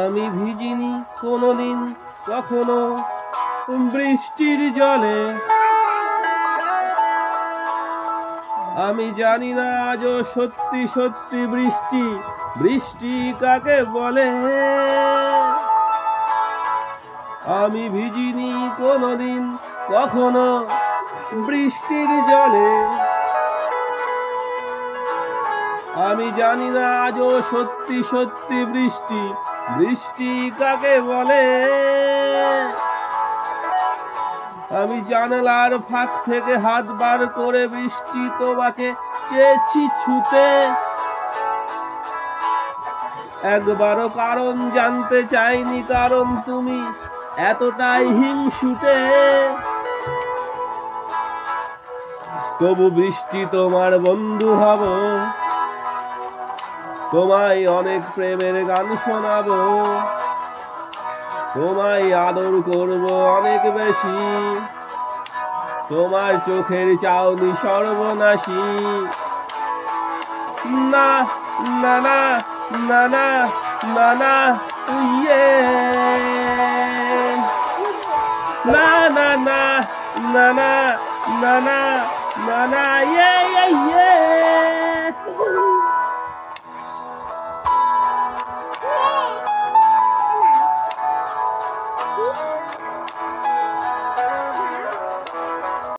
আমি ভিজিনি কোনোদিন কখনো বৃষ্টির জলে। আমি জানি না আজও সত্যি সত্যি বৃষ্টি বৃষ্টি কাকে বলে। আমি ভিজিনি কোনোদিন কখনো বৃষ্টির জলে। আমি জানি না আজও সত্যি সত্যি বৃষ্টি বৃষ্টি কাকে বলে। আমি জানালার ফাঁক থেকে হাত বার করে বৃষ্টি তোমাকে চেয়েছি ছুতে। একবারও কারণ জানতে চাইনি, কারণ তুমি এতটাই হিংসুটে। তবু বৃষ্টি তোমার বন্ধু হব, তোমায় অনেক প্রেমের গান শোনাবো, তোমায় আদর করব অনেক বেশি, তোমার চোখের চাউনি সর্বনাশী। না না না না না না না ইয়ে না না না না না না না না ইয়ে ইয়ে